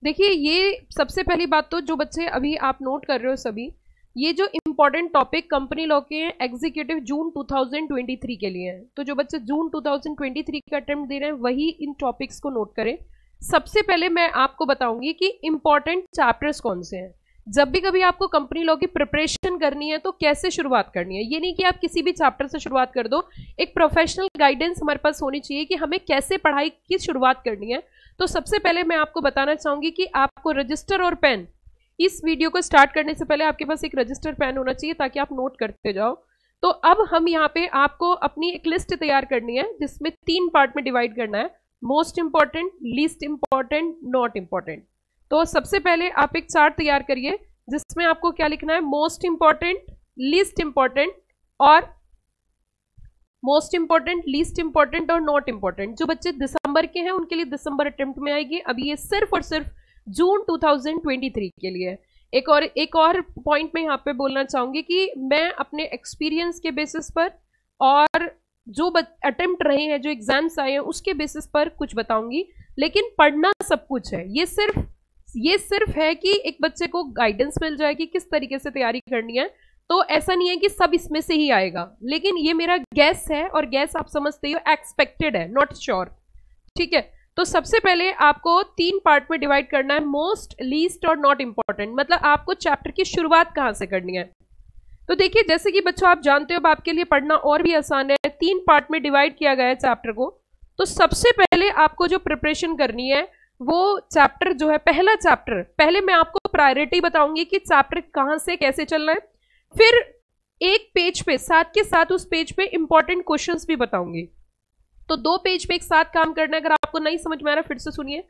देखिए, ये सबसे पहली बात तो जो बच्चे अभी आप नोट कर रहे हो सभी, ये जो इम्पोर्टेंट टॉपिक कंपनी लॉ के एग्जीक्यूटिव जून 2023 के लिए हैं, तो जो बच्चे जून 2023 का अटेम्प्ट दे रहे हैं वही इन टॉपिक्स को नोट करें। सबसे पहले मैं आपको बताऊंगी कि इम्पोर्टेंट चैप्टर्स कौन से हैं। जब भी कभी आपको कंपनी लॉ की प्रिपरेशन करनी है तो कैसे शुरुआत करनी है, ये नहीं कि आप किसी भी चैप्टर से शुरुआत कर दो। एक प्रोफेशनल गाइडेंस हमारे पास होनी चाहिए कि हमें कैसे पढ़ाई की शुरुआत करनी है। तो सबसे पहले मैं आपको बताना चाहूंगी कि आपको रजिस्टर और पेन, इस वीडियो को स्टार्ट करने से पहले आपके पास एक रजिस्टर पेन होना चाहिए ताकि आप नोट करते जाओ। तो अब हम यहाँ पे आपको अपनी एक लिस्ट तैयार करनी है जिसमें 3 पार्ट में डिवाइड करना है, most important, least important, not important. तो सबसे पहले आप एक चार्ट तैयार करिए जिसमें आपको क्या लिखना है, मोस्ट इंपॉर्टेंट, लीस्ट इंपॉर्टेंट और मोस्ट इंपॉर्टेंट, लीस्ट इंपॉर्टेंट और नॉट इंपॉर्टेंट। जो बच्चे दिसंबर के हैं उनके लिए दिसंबर अटेम्प्ट में आएगी। अभी ये सिर्फ और सिर्फ जून 2023 के लिए। एक और पॉइंट मैं यहाँ पे बोलना चाहूंगी कि मैं अपने एक्सपीरियंस के बेसिस पर और जो अटेम्प्ट रहे हैं, जो एग्जाम्स आए हैं, उसके बेसिस पर कुछ बताऊंगी, लेकिन पढ़ना सब कुछ है। ये सिर्फ है कि एक बच्चे को गाइडेंस मिल जाए कि किस तरीके से तैयारी करनी है। तो ऐसा नहीं है कि सब इसमें से ही आएगा, लेकिन ये मेरा गैस है और गैस आप समझते हो एक्सपेक्टेड है, नॉट श्योर। ठीक है, तो सबसे पहले आपको 3 पार्ट में डिवाइड करना है, मोस्ट, लीस्ट और नॉट इंपॉर्टेंट। मतलब आपको चैप्टर की शुरुआत कहां से करनी है। तो देखिए, जैसे कि बच्चों आप जानते हो, अब आपके लिए पढ़ना और भी आसान है। 3 पार्ट में डिवाइड किया गया है चैप्टर को। तो सबसे पहले आपको जो प्रिपरेशन करनी है वो चैप्टर जो है, पहला चैप्टर, पहले मैं आपको प्रायोरिटी बताऊंगी कि चैप्टर कहां से कैसे चलना है। फिर एक पेज पे, साथ के साथ उस पेज पे इंपॉर्टेंट क्वेश्चंस भी बताऊंगी। तो 2 पेज पे एक साथ काम करना है। अगर आपको नहीं समझ में आ रहा फिर से सुनिए।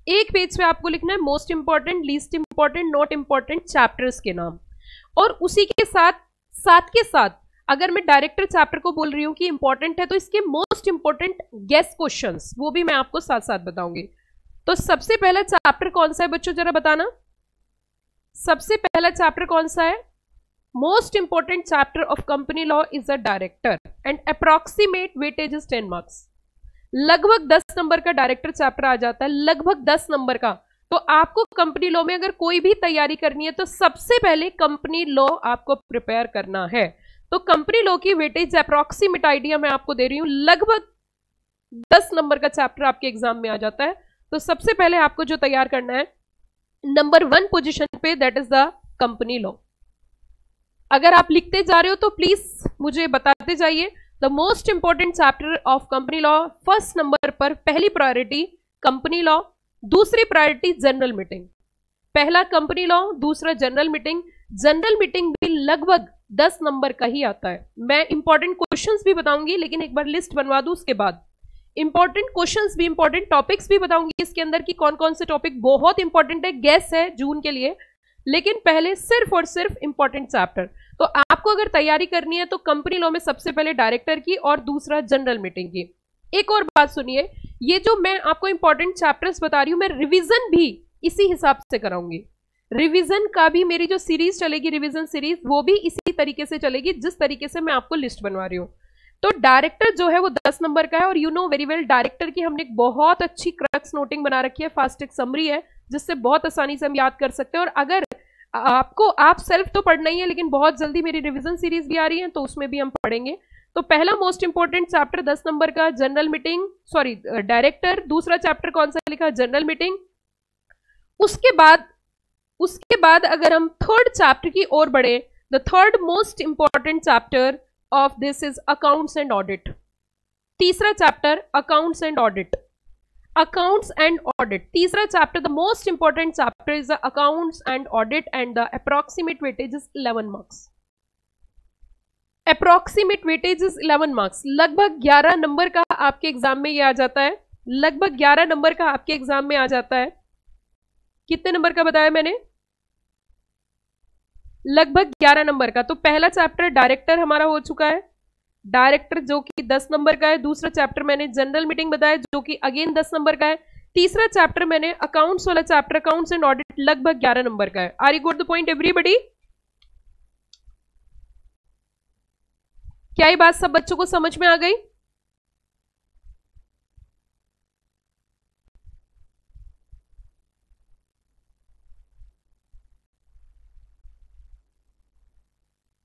एक पेज पे आपको लिखना है most important, least important, not important chapters के नाम, और उसी के साथ अगर मैं डायरेक्टर चैप्टर को बोल रही हूं कि इंपॉर्टेंट है तो इसके मोस्ट इंपॉर्टेंट गेस क्वेश्चंस वो भी मैं आपको साथ साथ बताऊंगी। तो सबसे पहला चैप्टर कौन सा है बच्चों, जरा बताना। सबसे पहला चैप्टर कौन सा है? Most important chapter of company law is a director and approximate weightage is 10 marks. लगभग 10 नंबर का डायरेक्टर चैप्टर आ जाता है, लगभग 10 नंबर का। तो आपको कंपनी लॉ में अगर कोई भी तैयारी करनी है तो सबसे पहले कंपनी लॉ आपको प्रिपेयर करना है। तो कंपनी लॉ की वेटेज अप्रॉक्सीमेट आइडिया मैं आपको दे रही हूं, लगभग 10 नंबर का चैप्टर आपके एग्जाम में आ जाता है। तो सबसे पहले आपको जो तैयार करना है नंबर 1 पोजीशन पे, that is the company law. अगर आप लिखते जा रहे हो तो प्लीज मुझे बताते जाइए। The most important chapter of company law, first number पर पहली प्रायोरिटी कंपनी लॉ, दूसरी प्रायोरिटी जनरल मीटिंग। पहला कंपनी लॉ, दूसरा जनरल मीटिंग। जनरल मीटिंग भी लगभग 10 नंबर का ही आता है। मैं इंपॉर्टेंट क्वेश्चंस भी बताऊंगी, लेकिन एक बार लिस्ट बनवा दूं उसके बाद इंपॉर्टेंट क्वेश्चंस भी, इंपॉर्टेंट टॉपिक्स भी बताऊंगी इसके अंदर की कौन कौन से टॉपिक बहुत इंपॉर्टेंट है, गैस है जून के लिए। लेकिन पहले सिर्फ और सिर्फ इंपॉर्टेंट चैप्टर। तो आपको अगर तैयारी करनी है तो कंपनी लॉ में सबसे पहले डायरेक्टर की और दूसरा जनरल मीटिंग की। एक और बात सुनिए, ये जो मैं आपको इंपॉर्टेंट चैप्टर्स बता रही हूं, मैं रिवीजन भी इसी हिसाब से कराऊंगी। रिवीजन का भी मेरी जो सीरीज चलेगी, रिवीजन सीरीज, वो भी इसी तरीके से चलेगी जिस तरीके से मैं आपको लिस्ट बनवा रही हूं। तो डायरेक्टर जो है वो 10 नंबर का है, और you know very well director की हमने एक बहुत अच्छी क्रक्स नोटिंग बना रखी है, फास्ट एक समरी है जिससे बहुत आसानी से हम याद कर सकते हैं। और अगर आपको, आप सेल्फ तो पढ़ना ही है, लेकिन बहुत जल्दी मेरी रिवीजन सीरीज भी आ रही है तो उसमें भी हम पढ़ेंगे। तो पहला मोस्ट इंपॉर्टेंट चैप्टर 10 नंबर का जनरल मीटिंग, सॉरी डायरेक्टर। दूसरा चैप्टर कौन सा लिखा? General meeting. उसके बाद अगर हम थर्ड चैप्टर की ओर बढ़े, the third most important chapter of this is accounts and audit. तीसरा chapter accounts and audit. Accounts and audit, तीसरा chapter, the most important chapter is the accounts and audit and the approximate weightage is 11 marks. Approximate weightage is 11 marks, लगभग 11 number का आपके exam में ये आ जाता है। लगभग 11 नंबर का आपके एग्जाम में आ जाता है। कितने नंबर का बताया मैंने? लगभग 11 नंबर का। तो पहला चैप्टर डायरेक्टर हमारा हो चुका है, डायरेक्टर जो कि 10 नंबर का है। दूसरा चैप्टर मैंने जनरल मीटिंग बताया जो कि अगेन 10 नंबर का है। तीसरा चैप्टर मैंने अकाउंट्स वाला चैप्टर, अकाउंट्स एंड ऑडिट, लगभग 11 नंबर का है। Are you got the point everybody? क्या ये बात सब बच्चों को समझ में आ गई?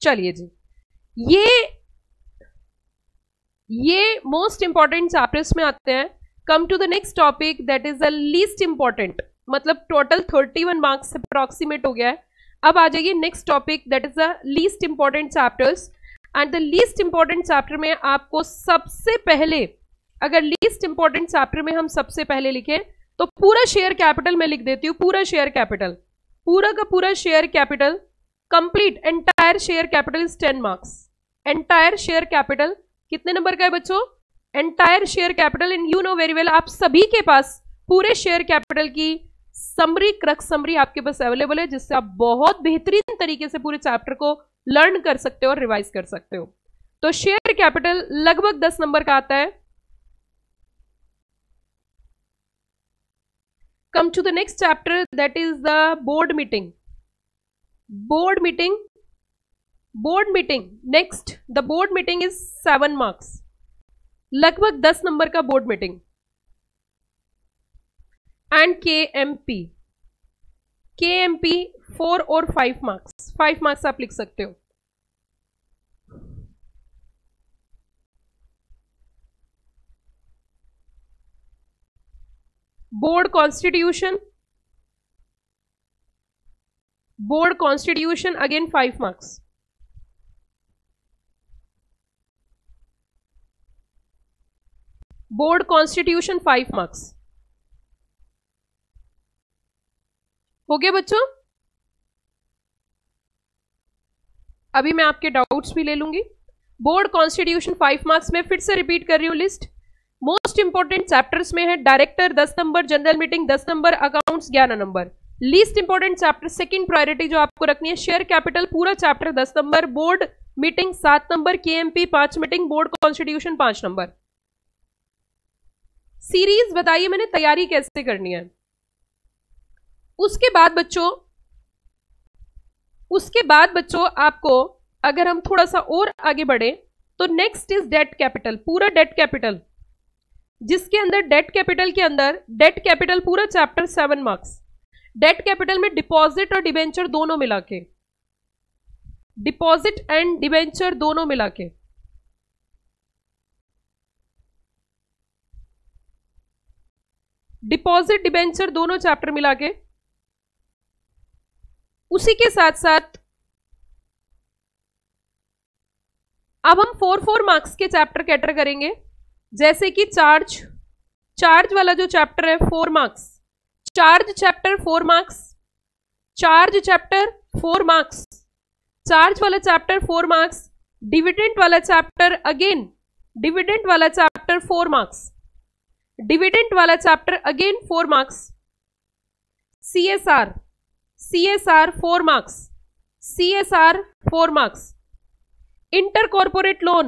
चलिए जी, ये मोस्ट इंपॉर्टेंट चैप्टर्स में आते हैं। Come to the next topic that is the least important, मतलब टोटल 31 मार्क्स अप्रॉक्सीमेट हो गया है। अब आ जाइए next topic that is the least important chapters. And the least important chapter में आपको सबसे पहले, अगर लीस्ट इंपॉर्टेंट चैप्टर में हम सबसे पहले लिखें तो पूरा शेयर कैपिटल मैं लिख देती हूँ। पूरा शेयर कैपिटल, पूरा का पूरा share capital complete, entire share capital is 10 marks. Entire share capital कितने नंबर का है बच्चों? Entire share capital. And you know very well, आप सभी के पास पूरे शेयर कैपिटल की समरी, क्रक्स समरी आपके पास अवेलेबल है, जिससे आप बहुत बेहतरीन तरीके से पूरे चैप्टर को लर्न कर सकते हो और रिवाइज कर सकते हो। तो शेयर कैपिटल लगभग 10 नंबर का आता है। Come to the next chapter that is the board meeting. Board meeting, board meeting next, the board meeting is 7 marks, लगभग 10 नंबर का board meeting. And KMP, KMP 4 और 5 मार्क्स, 5 मार्क्स आप लिख सकते हो। Board constitution, board constitution again 5 marks. Board constitution 5 marks हो गया बच्चों। अभी मैं आपके डाउट्स भी ले लूंगी। बोर्ड कॉन्स्टिट्यूशन 5 मार्क्स में फिर से रिपीट कर रही हूं लिस्ट। मोस्ट इंपॉर्टेंट चैप्टर्स में है डायरेक्टर 10 नंबर, जनरल मीटिंग 10 नंबर, accounts 11 number. Least important chapter second priority जो आपको रखनी है, शेयर कैपिटल पूरा chapter 10 number, board meeting 7 number, KMP 5 meeting, board constitution 5 number. Series बताइए मैंने तैयारी कैसे करनी है। उसके बाद बच्चों आपको, अगर हम थोड़ा सा और आगे बढ़े तो नेक्स्ट इज डेट कैपिटल, पूरा डेट कैपिटल, जिसके अंदर डेट कैपिटल के अंदर डेट कैपिटल पूरा चैप्टर 7 मार्क्स। डेट कैपिटल में डिपॉजिट और डिबेंचर दोनों मिला के, डिपॉजिट एंड डिबेंचर दोनों मिला के, डिपॉजिट डिबेंचर दोनों चैप्टर मिला के। उसी के साथ साथ अब हम 4 मार्क्स के चैप्टर कैटर करेंगे, जैसे कि चार्ज वाला जो चैप्टर है 4 marks, charge chapter 4 marks, charge chapter 4 marks, charge वाला चैप्टर 4 मार्क्स, डिविडेंड वाला चैप्टर अगेन, डिविडेंड वाला चैप्टर 4 मार्क्स, डिविडेंड वाला chapter again 4 marks, CSR 4 marks, CSR 4 marks, inter corporate loan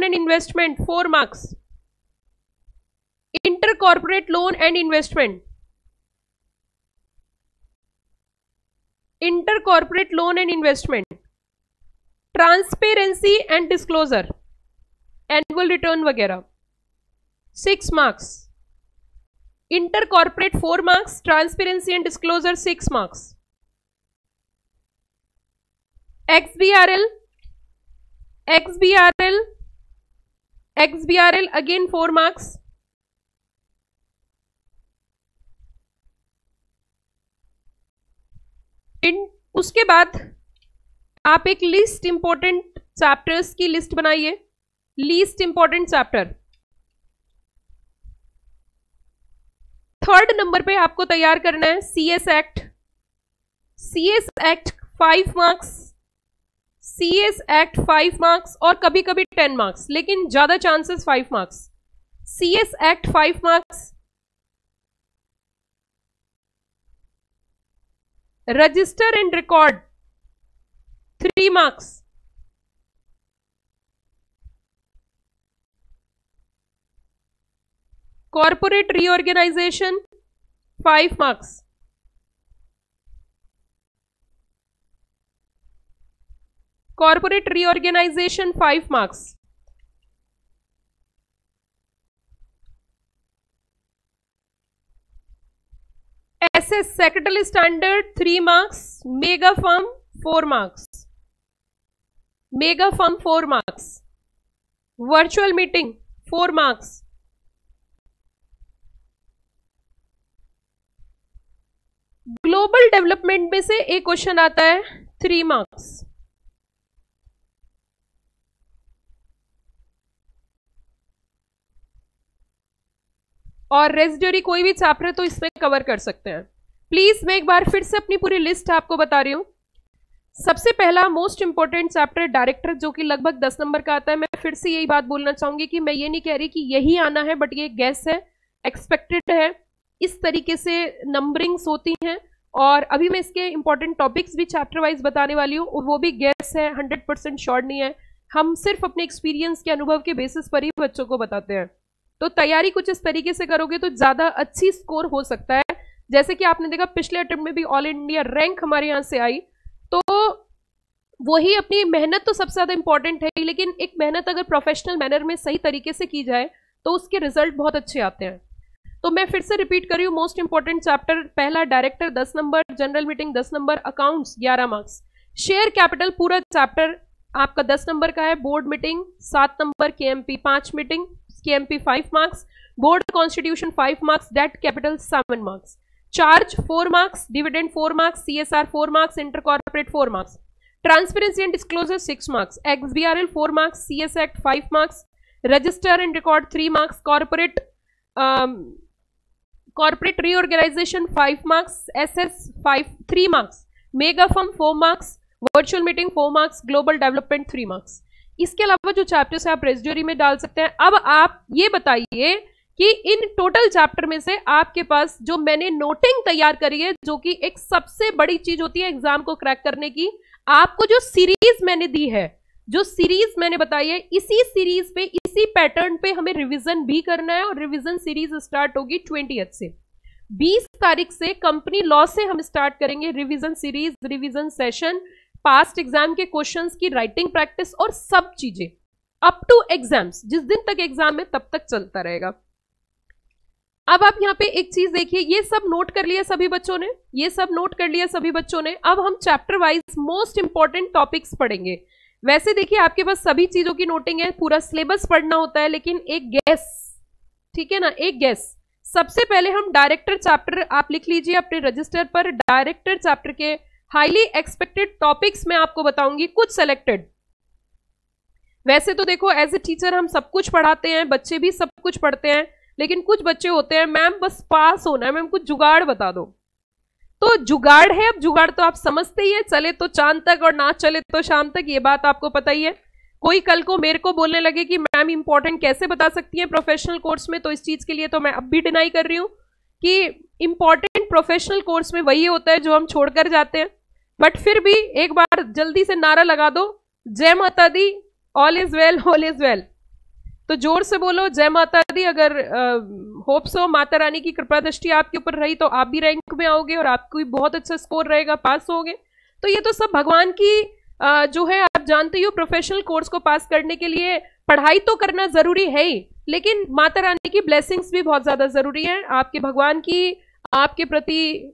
and investment 4 marks, inter corporate loan and investment, inter corporate loan and investment, transparency and disclosure, annual return वगैरह 6 marks, inter corporate 4 marks, transparency and disclosure 6 marks, XBRL again 4 marks, उसके बाद आप एक list important chapters की list बनाइए। Least important chapter 3rd number पे आपको तैयार करना है CS act 5 marks, CS act 5 marks और कभी कभी 10 मार्क्स, लेकिन ज्यादा chances 5 marks. CS act 5 marks, register and record 3 marks, corporate reorganisation 5 marks, corporate reorganisation 5 marks, SS secretary standard 3 marks, mega firm 4 marks. Mega firm 4 marks. Virtual meeting 4 marks. Global development में से एक question आता है 3 marks. और residuary कोई भी chapter है तो इसमें कवर कर सकते हैं. प्लीज मैं एक बार फिर से अपनी पूरी लिस्ट आपको बता रही हूं. सबसे पहला मोस्ट इंपॉर्टेंट चैप्टर डायरेक्टर, जो कि लगभग 10 नंबर का आता है. मैं फिर से यही बात बोलना चाहूंगी कि मैं ये नहीं कह रही कि यही आना है, बट ये गैस है, एक्सपेक्टेड है. इस तरीके से नंबरिंग्स होती हैं. और अभी मैं इसके इंपॉर्टेंट टॉपिक्स भी चैप्टर वाइज बताने वाली हूँ, और वो भी गैस है, 100% श्योर नहीं है. हम सिर्फ अपने एक्सपीरियंस के अनुभव के बेसिस पर ही बच्चों को बताते हैं. तो तैयारी कुछ इस तरीके से करोगे तो ज्यादा अच्छी स्कोर हो सकता है. जैसे कि आपने देखा पिछले अटेम्प्ट में भी ऑल इंडिया रैंक हमारे यहाँ से आई. तो वही अपनी मेहनत तो सबसे ज्यादा इंपॉर्टेंट है, लेकिन एक मेहनत अगर प्रोफेशनल मैनर में सही तरीके से की जाए तो उसके रिजल्ट बहुत अच्छे आते हैं. तो मैं फिर से रिपीट कर रही हूँ. मोस्ट इंपॉर्टेंट चैप्टर पहला डायरेक्टर 10 नंबर, जनरल मीटिंग 10 नंबर, अकाउंट्स 11 मार्क्स, शेयर कैपिटल पूरा चैप्टर आपका 10 नंबर का है, बोर्ड मीटिंग 7 नंबर, KMP 5 meeting, KMP 5 marks, board constitution 5 marks, debt capital 7 marks, charge 4 marks, dividend 4 marks, CSR 4 marks, inter corporate 4 marks, transparency and disclosure 6 marks, XBRL 4 marks, CS act 5 marks, register and record 3 marks, corporate reorganisation 5 marks, SS 3 marks, mega firm 4 marks, virtual meeting 4 marks, global development 3 marks. इसके अलावा जो chapters है आप residuary में डाल सकते हैं. अब आप ये बताइए कि इन टोटल चैप्टर में से आपके पास जो मैंने नोटिंग तैयार करी है, जो कि एक सबसे बड़ी चीज होती है एग्जाम को क्रैक करने की, आपको जो सीरीज मैंने दी है, जो सीरीज मैंने बताई है, इसी सीरीज पे, इसी पैटर्न पे हमें रिवीजन भी करना है. और रिवीजन सीरीज स्टार्ट होगी 20th से. 20 तारीख से कंपनी लॉ से हम स्टार्ट करेंगे revision series, revision session, past exam के क्वेश्चंस की राइटिंग प्रैक्टिस और सब चीजें अप टू एग्जाम्स. जिस दिन तक एग्जाम है तब तक चलता रहेगा. अब आप यहाँ पे एक चीज देखिए, ये सब नोट कर लिया सभी बच्चों ने, ये सब नोट कर लिया सभी बच्चों ने. अब हम chapter wise most important topics पढ़ेंगे. वैसे देखिए आपके पास सभी चीजों की नोटिंग है, पूरा सिलेबस पढ़ना होता है, लेकिन एक गैस, ठीक है ना, एक गैस. सबसे पहले हम डायरेक्टर चैप्टर, आप लिख लीजिए अपने रजिस्टर पर, डायरेक्टर चैप्टर के हाईली एक्सपेक्टेड टॉपिक्स मैं आपको बताऊंगी, कुछ सेलेक्टेड. वैसे तो देखो एज ए टीचर हम सब कुछ पढ़ाते हैं, बच्चे भी सब कुछ पढ़ते हैं, लेकिन कुछ बच्चे होते हैं मैम बस पास होना है, मैम कुछ जुगाड़ बता दो. तो जुगाड़ है, अब जुगाड़ तो आप समझते ही है, चले तो चांद तक और ना चले तो शाम तक, ये बात आपको पता ही है. कोई कल को मेरे को बोलने लगे कि मैम इंपॉर्टेंट कैसे बता सकती है प्रोफेशनल कोर्स में, तो इस चीज के लिए तो मैं अब भी डिनाई कर रही हूँ कि इंपॉर्टेंट प्रोफेशनल कोर्स में वही होता है जो हम छोड़कर जाते हैं. बट फिर भी एक बार जल्दी से नारा लगा दो, जय माता दी, all is well, all is well. तो जोर से बोलो जय माता दी. अगर होप सो माता रानी की कृपा दृष्टि आपके ऊपर रही तो आप भी रैंक में आओगे और आपको भी बहुत अच्छा स्कोर रहेगा, पास होगे. तो ये तो सब भगवान की जो है, आप जानते ही हो प्रोफेशनल कोर्स को पास करने के लिए पढ़ाई तो करना जरूरी है ही, लेकिन माता रानी की ब्लेसिंग्स भी बहुत ज्यादा जरूरी है, आपके भगवान की आपके प्रति.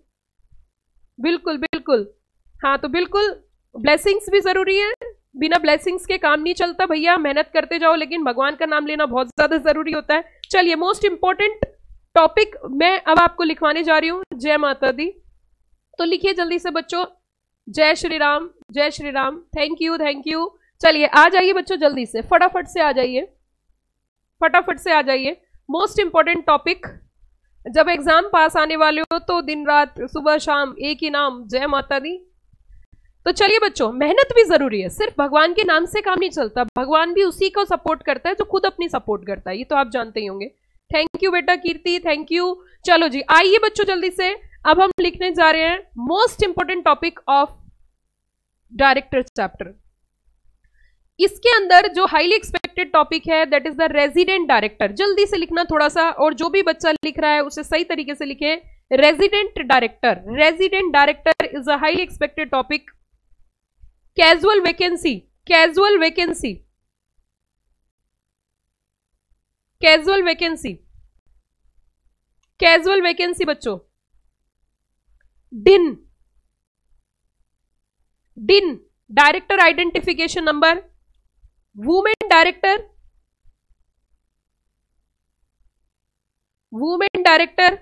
बिल्कुल बिल्कुल, हाँ तो बिल्कुल ब्लेसिंग्स भी जरूरी है. बिना ब्लेसिंग्स के काम नहीं चलता भैया, मेहनत करते जाओ, लेकिन भगवान का नाम लेना बहुत ज्यादा जरूरी होता है. चलिए मोस्ट इंपॉर्टेंट टॉपिक मैं अब आपको लिखवाने जा रही हूं, जय माता दी. तो लिखिए जल्दी से बच्चों, जय श्री राम, जय Shri Ram. Thank you, thank you. चलिए आ जाइए बच्चों, जल्दी से फटाफट से आ जाइए, फटाफट से आ जाइए. मोस्ट इंपॉर्टेंट टॉपिक, जब एग्जाम पास आने वाले हो तो दिन रात सुबह शाम एक ही नाम, जय माता दी. तो चलिए बच्चों, मेहनत भी जरूरी है, सिर्फ भगवान के नाम से काम नहीं चलता, भगवान भी उसी को सपोर्ट करता है जो खुद अपनी सपोर्ट करता है, ये तो आप जानते ही होंगे. थैंक यू बेटा कीर्ति, थैंक यू. चलो जी आइए बच्चों जल्दी से, अब हम लिखने जा रहे हैं most important topic of director chapter. इसके अंदर जो हाईली एक्सपेक्टेड टॉपिक है that is the resident director. जल्दी से लिखना थोड़ा सा, और जो भी बच्चा लिख रहा है उसे सही तरीके से लिखे. Resident director, resident director is a highly expected topic. Casual vacancy, casual vacancy, casual vacancy, casual vacancy बच्चों. डिन, डिन director identification number, women director, women director,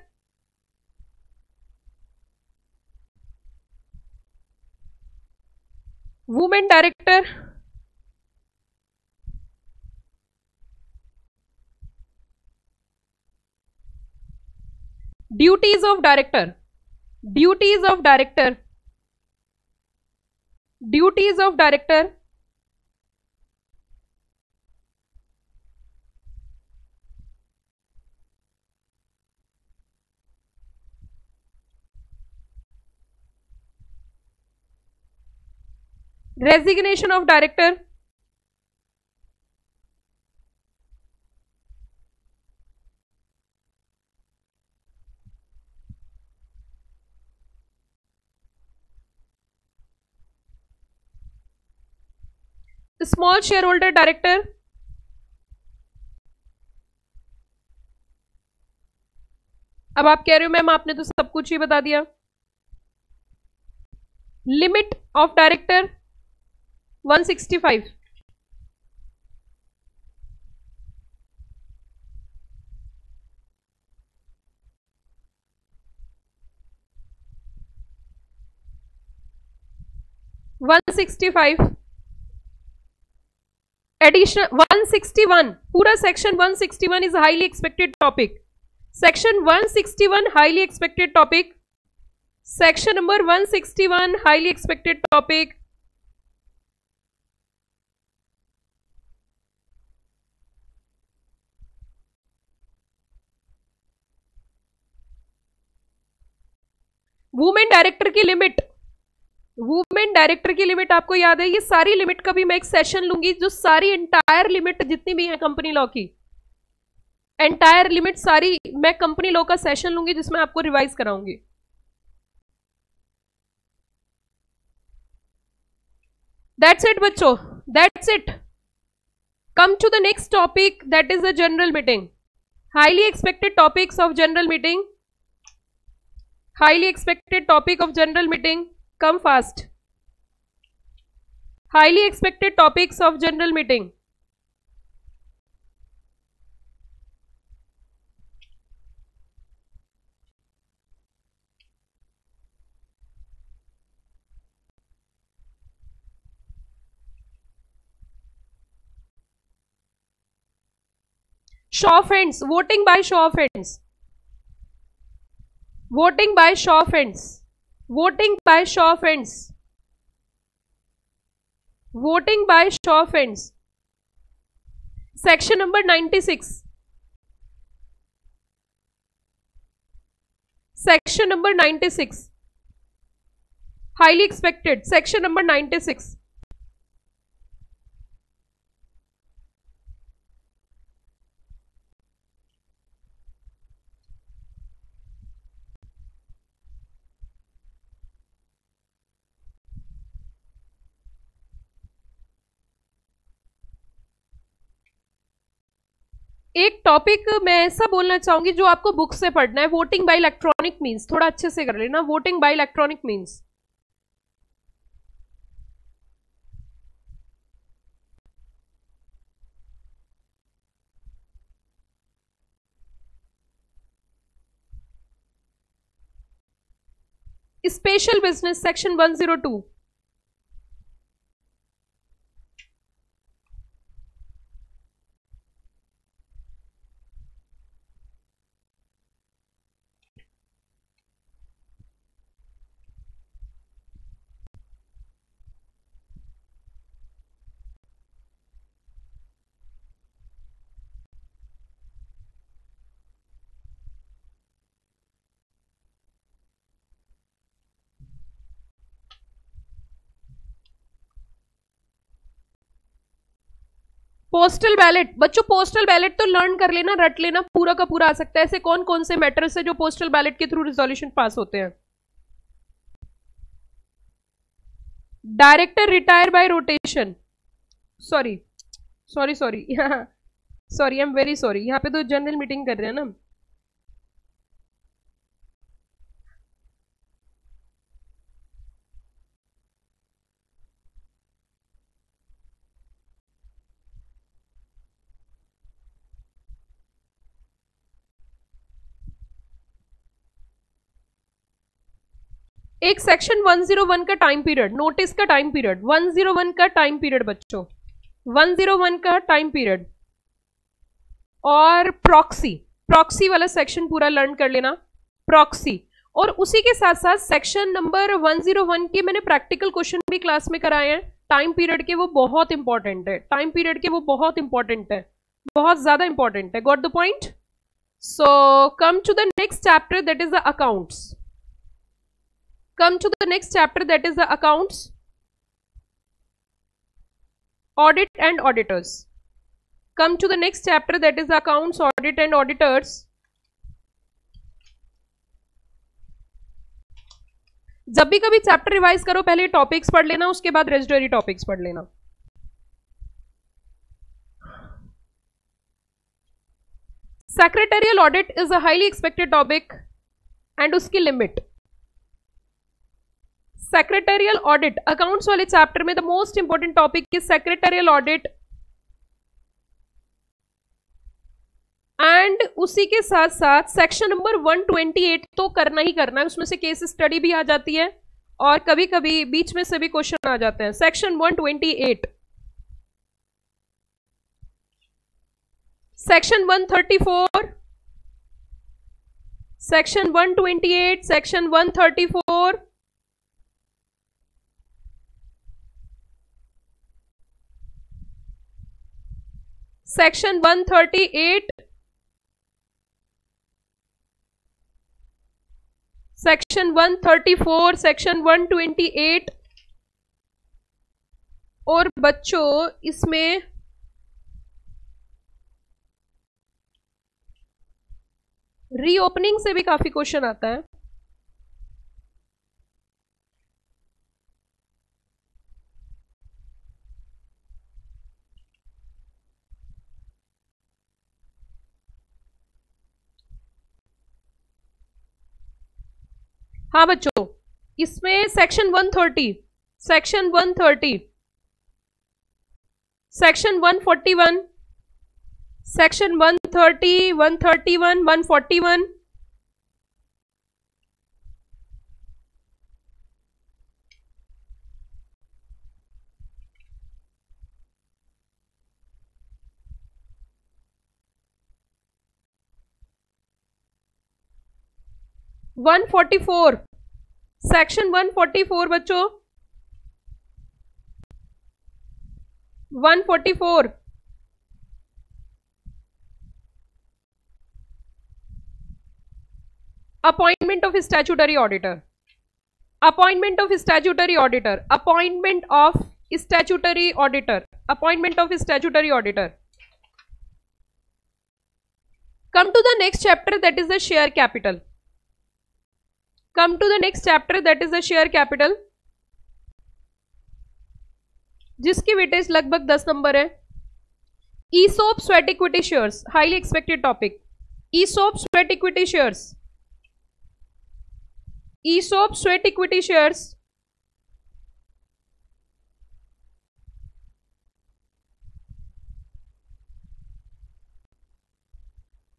women director, duties of director, duties of director, duties of director, resignation of director, small share holder director, अब आप कह रहे हो ma'am आपने तो सब कुछ ही बता दिया। लिमिट ऑफ डायरेक्टर 165, एडिशनल 161, पूरा section 161 is highly expected topic. Section 161 highly expected topic, section number 161 highly expected topic. Women director की लिमिट, वुमेन डायरेक्टर की लिमिट आपको याद है, ये सारी लिमिट का भी मैं एक सेशन लूंगी, जो सारी एंटायर लिमिट जितनी भी है कंपनी लॉ की, एंटायर लिमिट सारी मैं कंपनी लॉ का सेशन लूंगी जिसमें आपको रिवाइज कराऊंगी। दैट्स इट बच्चों, that's it. Come to the next topic, that is the general meeting. Highly expected topics of general meeting, highly expected topic of general meeting, come fast, highly expected topics of general meeting। Show of hands, voting by show of hands, voting by show of hands, voting by show of hands, voting by show of hands। section number 96, section number 96 highly expected, section number 96। एक topic मैं ऐसा बोलना चाहूंगी जो आपको book से पढ़ना है, वोटिंग बाय इलेक्ट्रॉनिक मींस, थोड़ा अच्छे से कर लेना। Voting bye electronic means, special business section 102, postal ballot. बच्चों पोस्टल बैलेट तो लर्न कर लेना, रट लेना, पूरा का पूरा आ सकता है। ऐसे कौन कौन से मैटर्स है जो पोस्टल बैलेट के थ्रू रिजोल्यूशन पास होते हैं? Director retire bye rotation, sorry sorry sorry sorry, I am very sorry, यहाँ पे तो जनरल मीटिंग कर रहे हैं ना। एक सेक्शन 101 का टाइम पीरियड, नोटिस का टाइम पीरियड, 101 का टाइम पीरियड बच्चों, 101 का टाइम पीरियड, और प्रॉक्सी वाला सेक्शन पूरा लर्न कर लेना, प्रॉक्सी। और उसी के साथ साथ सेक्शन नंबर 101 के मैंने प्रैक्टिकल क्वेश्चन भी क्लास में कराए हैं टाइम पीरियड के, वो बहुत इंपॉर्टेंट है, टाइम पीरियड के वो बहुत इंपॉर्टेंट है, बहुत ज्यादा इंपॉर्टेंट है। Got the point? So come to the next chapter that is the accounts, come to the next chapter that is the accounts, audit and auditors. Come to the next chapter that is the accounts, audit and auditors. जब भी कभी chapter revise करो पहले topics पढ़ लेना, उसके बाद residuary topics पढ़ लेना। Secretarial audit is a highly expected topic and उसकी लिमिट। सेक्रेटरियल ऑडिट अकाउंट्स वाले चैप्टर में the most important topic is secretarial audit, and उसी के साथ साथ सेक्शन नंबर 128 तो करना ही करना है, उसमें से केस स्टडी भी आ जाती है और कभी कभी बीच में से भी क्वेश्चन आ जाते हैं। Section 128, section 134, section 128, section 134, section 138, section 134, section 128, और बच्चों इसमें रीओपनिंग से भी काफी क्वेश्चन आता है। हाँ बच्चों, इसमें section 130, section 130, section 141, section 130, 131, 141, section 144 बच्चों, 144, appointment of statutory auditor, appointment of statutory auditor, appointment of statutory auditor, appointment of statutory auditor. Come to the next chapter that is the share capital, come to the next chapter that is the share capital, जिसकी weightage लगभग 10 number है। ESOP sweat equity shares, highly expected topic, ESOP sweat equity shares, ESOP sweat equity shares,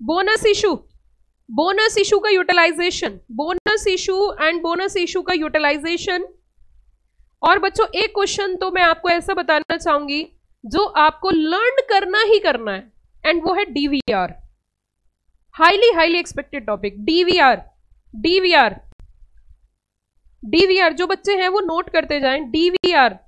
bonus issue, bonus issue का utilization, bonus issue and bonus issue का utilization. और बच्चों एक question तो मैं आपको ऐसा बताना चाहूंगी जो आपको लर्न करना ही करना है, एंड वो है DVR, highly highly expected topic, DVR, DVR, DVR. जो बच्चे हैं वो नोट करते जाएं, डीवीआर।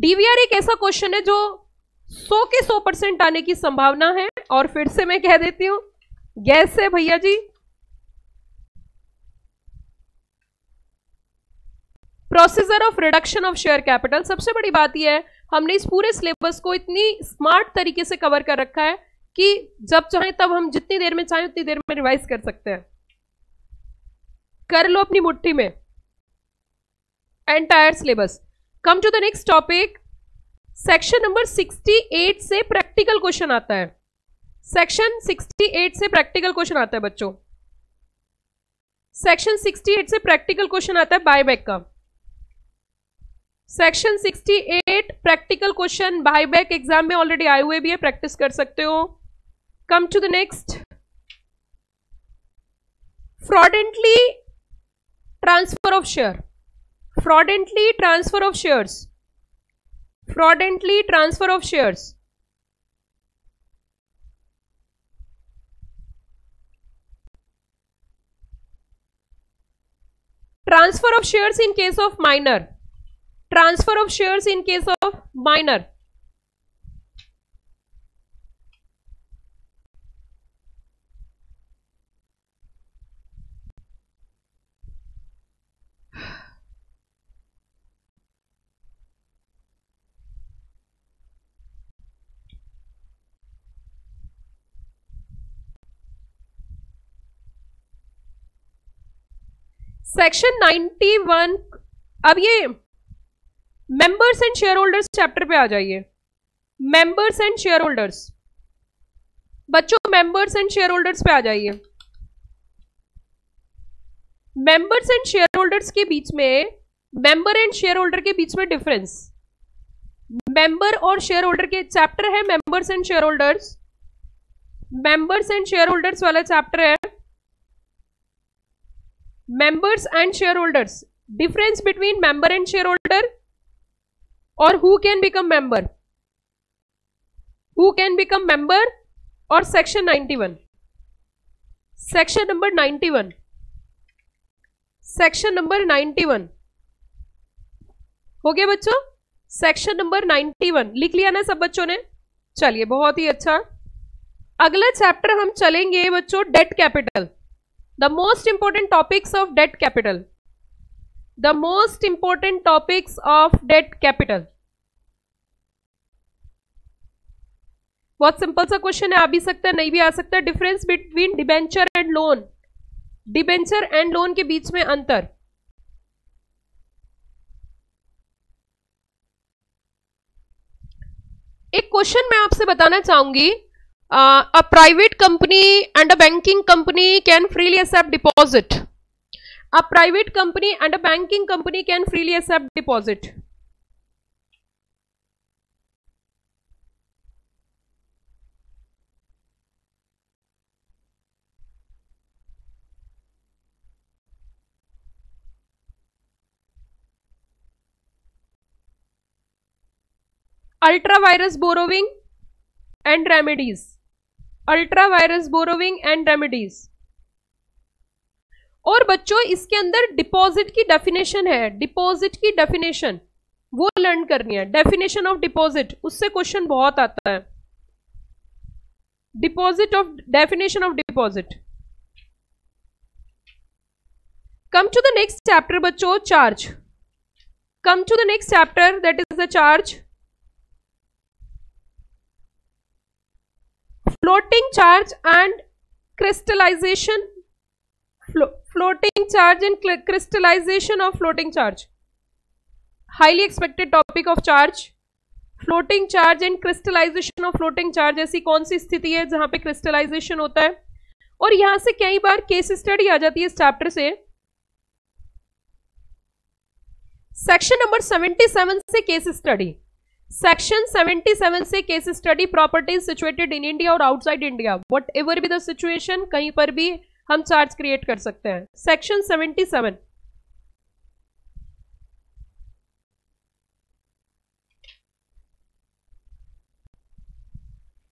डीवीआर एक ऐसा क्वेश्चन है जो 100 के 100% आने की संभावना है, और फिर से मैं कह देती हूं गैस है भैया जी। Procedure of reduction of share capital, सबसे बड़ी बात यह है हमने इस पूरे सिलेबस को इतनी स्मार्ट तरीके से कवर कर रखा है कि जब चाहे तब हम जितनी देर में चाहे उतनी देर में रिवाइज कर सकते हैं। कर लो अपनी मुट्ठी में entire syllabus. Come to the next topic, section number 68 से प्रैक्टिकल क्वेश्चन आता है, सेक्शन 68 से प्रैक्टिकल क्वेश्चन आता है बच्चों, सेक्शन 68 से प्रैक्टिकल क्वेश्चन आता है बायबैक का। Section 68 great, practical question buy back exam में ऑलरेडी आए हुए भी है, प्रैक्टिस कर सकते हो। Come to the next, fraudulently transfer of share, fraudulently transfer of shares, fraudulently transfer of shares. Transfer of shares in case of minor. Transfer of shares in case of minor. Section 91। अब ये members and share holders chapter पे आ जाइए। Members and share holders, बच्चों members and share holders पे आ जाइए। Members and share holders के बीच में, member and share holder के बीच में डिफरेंस, मेंबर और शेयर होल्डर के चैप्टर है members and share holders, members and share holders वाला चैप्टर है। members and shareholders, difference between member and shareholder, or who can become member, who can become member, और section 91, section number 91, section number 91 हो गया बच्चों। section number 91 लिख लिया ना सब बच्चों ने? चलिए बहुत ही अच्छा। अगला चैप्टर हम चलेंगे बच्चों debt capital. The most important topics of debt capital. The most important topics of debt capital. बहुत सिंपल सा क्वेश्चन है, आ भी सकता है नहीं भी आ सकता है। Difference between debenture and loan, debenture and loan के बीच में अंतर। एक क्वेश्चन मैं आपसे बताना चाहूंगी। A private company and a banking company can freely accept deposit. A private company and a banking company can freely accept deposit. Ultra virus borrowing and remedies. Ultra vires borrowing and remedies. और बच्चों इसके अंदर deposit की definition है, deposit की definition वो learn करनी है। डेफिनेशन ऑफ डिपॉजिट, उससे क्वेश्चन बहुत आता है। Deposit of, definition of deposit. Come to the next chapter बच्चों, charge. Come to the next chapter, that is the charge. Floating charge and crystallization, floating charge and crystallization of floating charge. Highly expected topic of charge. Floating charge and crystallization of floating charge, ऐसी कौन सी स्थिति है जहां पे crystallization होता है? और यहां से कई बार केस स्टडी आ जाती है इस चैप्टर से। सेक्शन नंबर 77 से केस स्टडी, सेक्शन 77 से case study. Properties situated in India और outside India, whatever be the situation, कहीं पर भी हम चार्ज क्रिएट कर सकते हैं। सेक्शन 77।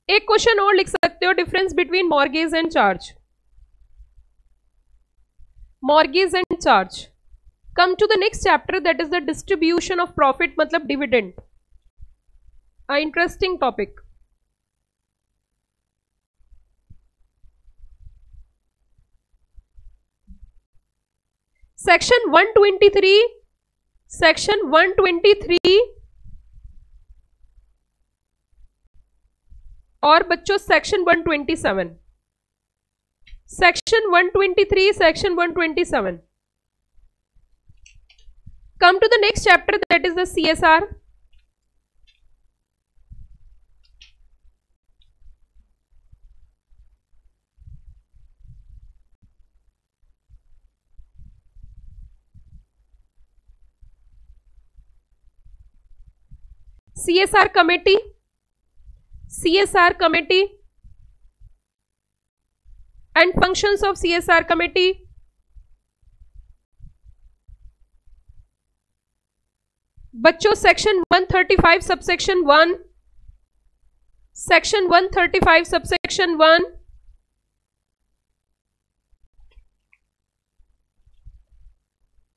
एक क्वेश्चन और लिख सकते हो, difference between mortgage and charge, mortgage and charge. Come to the next chapter, that is the distribution of profit, मतलब dividend. Interesting topic. Section 123, section 123 और बच्चों section 127, section 123, section 127। Come to the next chapter, that is the CSR। CSR committee, CSR committee and functions of CSR committee. बच्चों section 135 subsection 1, section 135 subsection 1,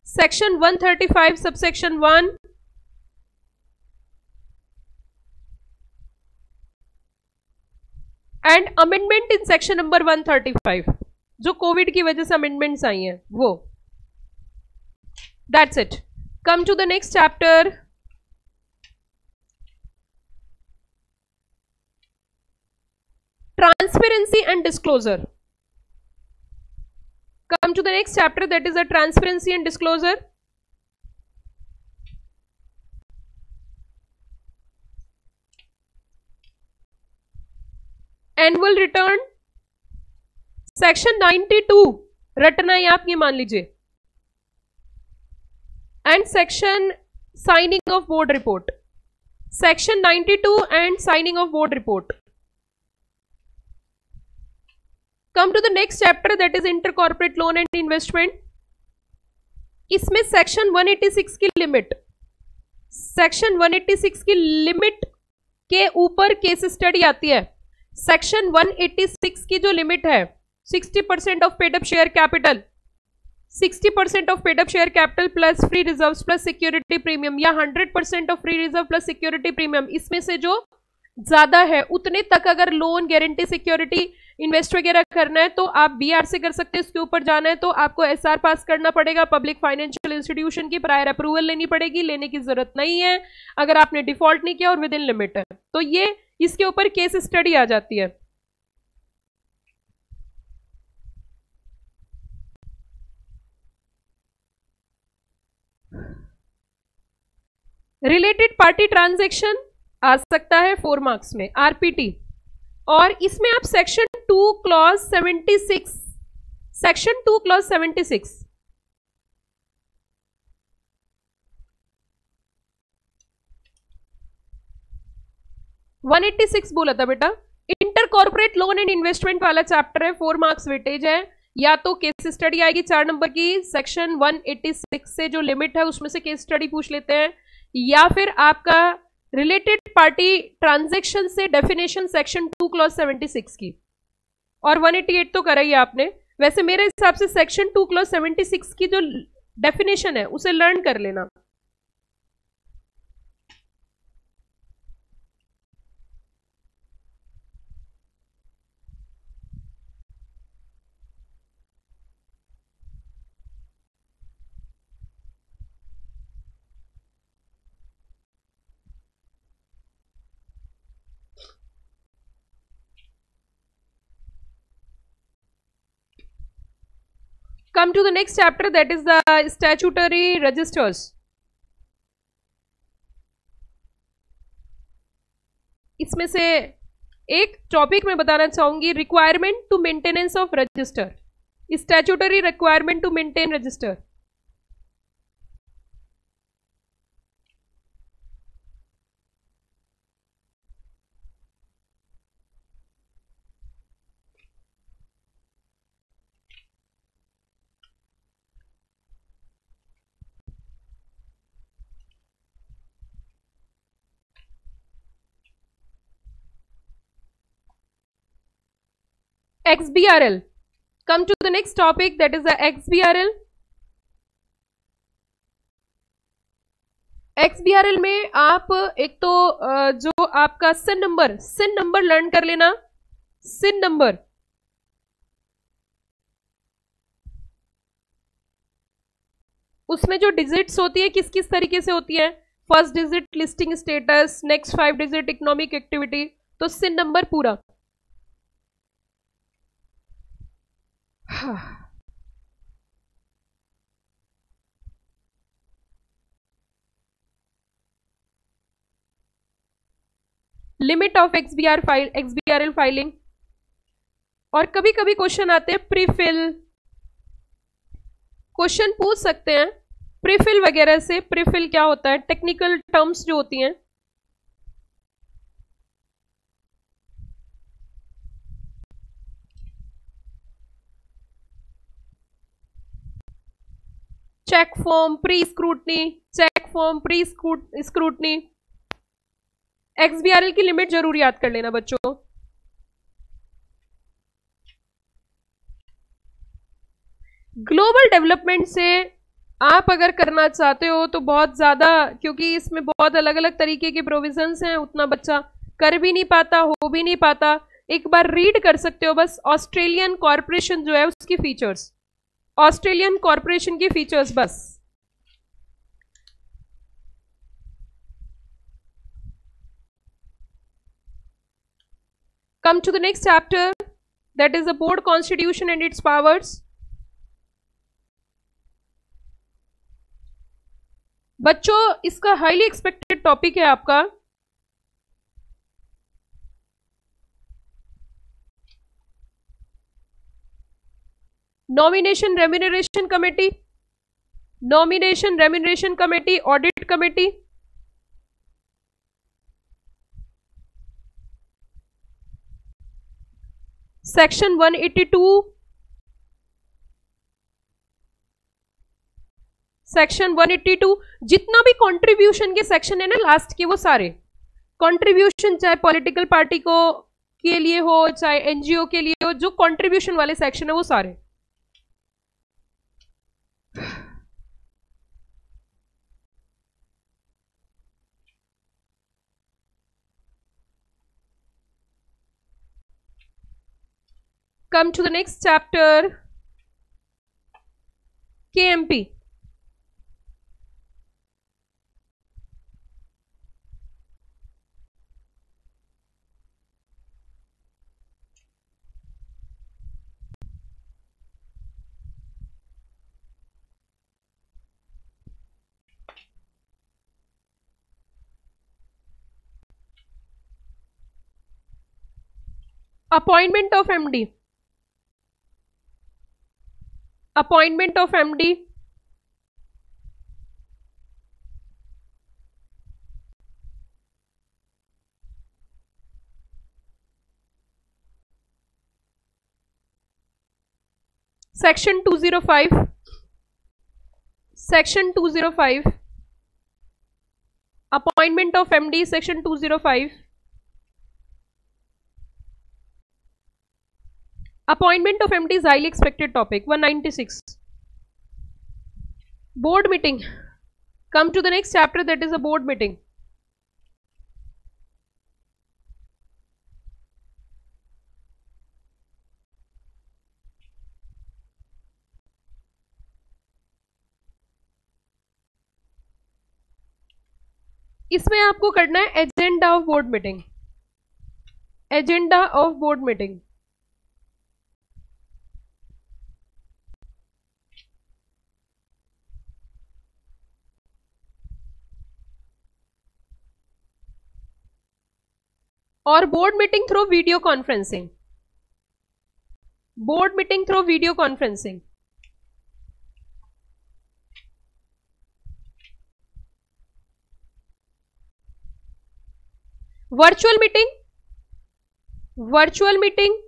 section 135 subsection 1 and amendment in section number 135, जो Covid की वजह से amendments आई हैं वो. That's it. Come to the next chapter. Transparency and disclosure. Come to the next chapter, that is the transparency and disclosure. Annual return, section 92 रटना है आप, ये मान लीजिए. And section signing of board report, section 92 and signing of board report. Come to the next chapter, that is intercorporate loan and investment. इसमें section 186 की limit, section 186 की limit के ऊपर केस स्टडी आती है. सेक्शन 186 की जो लिमिट है 60% of paid up share capital, 60% of paid up share capital plus free reserves plus security premium, या 100% of free reserve plus security premium, इसमें से जो ज्यादा है उतने तक अगर लोन गारंटी सिक्योरिटी इन्वेस्ट वगैरह करना है तो आप BR से कर सकते हैं. इसके ऊपर जाना है तो आपको SR पास करना पड़ेगा, पब्लिक फाइनेंशियल इंस्टीट्यूशन की प्रायर अप्रूवल लेनी पड़ेगी. लेने की जरूरत नहीं है अगर आपने डिफॉल्ट नहीं किया और विद इन लिमिट है. तो ये इसके ऊपर केस स्टडी आ जाती है. रिलेटेड पार्टी ट्रांजैक्शन आ सकता है 4 मार्क्स में, RPT. और इसमें आप सेक्शन 2 क्लॉज 76, सेक्शन 2 क्लॉज 76 186 बोला था बेटा. Inter corporate loan and investment वाला चैप्टर है, 4 मार्क्स वेटेज है. या तो केस स्टडी आएगी 4 नंबर की, सेक्शन 186 से जो लिमिट है उसमें से केस स्टडी पूछ लेते हैं, या फिर आपका रिलेटेड पार्टी ट्रांजैक्शन से डेफिनेशन सेक्शन 2 क्लॉज 76 की. और 188 तो करा ही आपने. वैसे मेरे हिसाब से सेक्शन 2 क्लॉज 76 की जो डेफिनेशन है उसे लर्न कर लेना. Come to the next chapter, that is the statutory registers. इसमें से एक टॉपिक मैं बताना चाहूंगी, requirement to maintenance of register, statutory requirement to maintain register. XBRL. Come to the next topic, that is the XBRL. XBRL में आप एक तो जो आपका सिन नंबर लर्न कर लेना. सिन नंबर उसमें जो डिजिट्स होती है किस किस तरीके से होती है, first digit listing status, next 5 digit economic activity. तो सिन नंबर पूरा. Limit of XBRL filing. और कभी कभी क्वेश्चन आते हैं प्रीफिल, क्वेश्चन पूछ सकते हैं प्रीफिल वगैरह से. प्रीफिल क्या होता है, टेक्निकल टर्म्स जो होती हैं check form, pre scrutiny, check form, pre scrutiny. XBRL की लिमिट जरूर याद कर लेना बच्चों। ग्लोबल डेवलपमेंट से आप अगर करना चाहते हो तो बहुत ज्यादा, क्योंकि इसमें बहुत अलग अलग तरीके के प्रोविजंस हैं, उतना बच्चा कर भी नहीं पाता, हो भी नहीं पाता। एक बार रीड कर सकते हो बस ऑस्ट्रेलियन कॉर्पोरेशन जो है उसकी फीचर्स, ऑस्ट्रेलियन कॉर्पोरेशन की फीचर्स बस। Come to the next chapter, that is the board constitution and its powers. बच्चों इसका हाईली एक्सपेक्टेड टॉपिक है आपका nomination remuneration committee, nomination remuneration committee, audit committee. Section 182, section 182 जितना भी कंट्रीब्यूशन के section है ना लास्ट के, वो सारे कंट्रीब्यूशन, चाहे पॉलिटिकल पार्टी को के लिए हो चाहे एनजीओ के लिए हो, जो कंट्रीब्यूशन वाले सेक्शन है वो सारे। Come to the next chapter, KMP. Appointment of MD. Appointment of MD. Section 205. Section 205. Appointment of MD, Section 205. Appointment of MD is highly expected topic. 196. Board meeting. Come to the next chapter, that is a board meeting. इसमें आपको करना है agenda of board meeting, agenda of board meeting. और board meeting through video conferencing, board meeting through video conferencing. Virtual meeting, virtual meeting,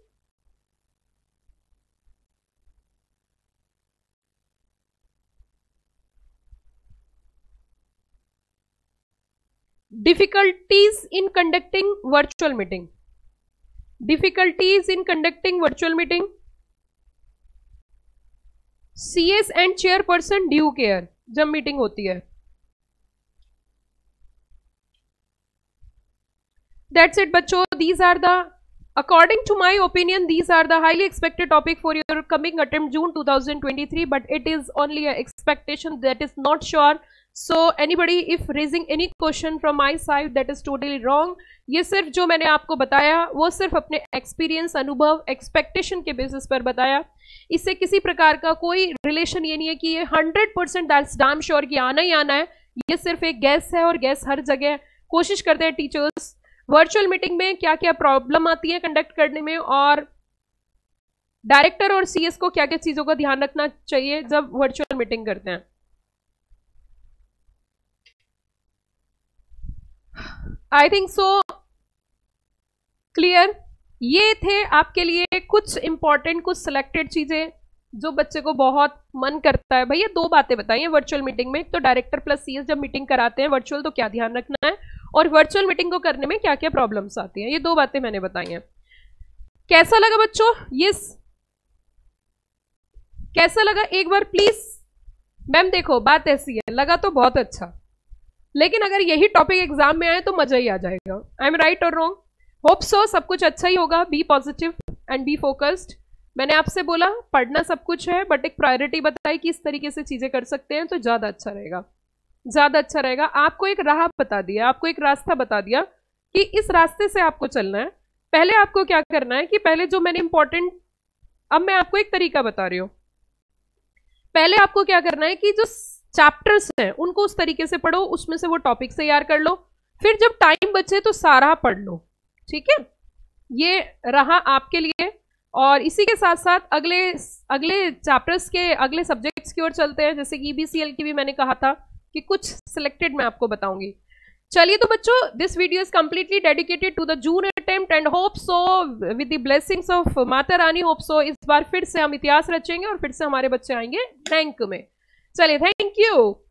difficulties in conducting virtual meeting, difficulties in conducting virtual meeting, CS and chairperson due care जब meeting होती है। That's it बच्चों, these are the, according to my opinion, these are the highly expected topic for your coming attempt June 2023, but it is only a expectation, that is not sure. So anybody if raising any question from my side, that is totally wrong. ये सिर्फ जो मैंने आपको बताया वो सिर्फ अपने experience, अनुभव, एक्सपेक्टेशन के बेसिस पर बताया। इससे किसी प्रकार का कोई रिलेशन ये नहीं है कि ये 100% दैट्स डैम श्योर कि आना ही आना है। ये सिर्फ एक गैस है और गैस हर जगह। कोशिश करते हैं टीचर्स वर्चुअल मीटिंग में क्या क्या प्रॉब्लम आती है कंडक्ट करने में, और डायरेक्टर और सीएस को क्या क्या चीजों का ध्यान रखना चाहिए जब वर्चुअल मीटिंग करते हैं। I think so clear. ये थे आपके लिए कुछ इंपॉर्टेंट, कुछ सिलेक्टेड चीजें जो बच्चे को बहुत मन करता है, भैया 2 बातें बताइए वर्चुअल मीटिंग में। एक तो डायरेक्टर प्लस सीएस जब मीटिंग कराते हैं वर्चुअल तो क्या ध्यान रखना है, और वर्चुअल मीटिंग को करने में क्या क्या प्रॉब्लम्स आती हैं, ये 2 बातें मैंने बताई हैं। कैसा लगा बच्चों? यस, कैसा लगा एक बार प्लीज। मैम देखो बात ऐसी है, लगा तो बहुत अच्छा, लेकिन अगर यही टॉपिक एग्जाम में आए तो मजा ही आ जाएगा। आई एम राइट और रॉन्ग? होप सो सब कुछ अच्छा ही होगा। Be positive and be focused. मैंने आपसे बोला पढ़ना सब कुछ है, बट एक प्रायोरिटी बताई कि इस तरीके से चीजें कर सकते हैं तो ज्यादा अच्छा रहेगा, ज्यादा अच्छा रहेगा। आपको एक राह बता दिया, आपको एक रास्ता बता दिया कि इस रास्ते से आपको चलना है। पहले आपको क्या करना है कि पहले जो मैंने इंपॉर्टेंट, अब मैं आपको एक तरीका बता रही हूं। पहले आपको क्या करना है कि जो चैप्टर्स हैं उनको उस तरीके से पढ़ो, उसमें से वो टॉपिक तैयार कर लो, फिर जब टाइम बचे तो सारा पढ़ लो, ठीक है? ये रहा आपके लिए। और इसी के साथ साथ अगले अगले चैप्टर्स के अगले सब्जेक्ट्स की ओर चलते हैं, जैसे कि ईबीसीएल की भी मैंने कहा था कि कुछ सिलेक्टेड मैं आपको बताऊंगी। चलिए तो बच्चों, this video is completely dedicated to the June attempt and hope so with the blessings of माता रानी, होप सो इस बार फिर से हम इतिहास रचेंगे और फिर से हमारे बच्चे आएंगे रैंक में। चलिए, थैंक यू।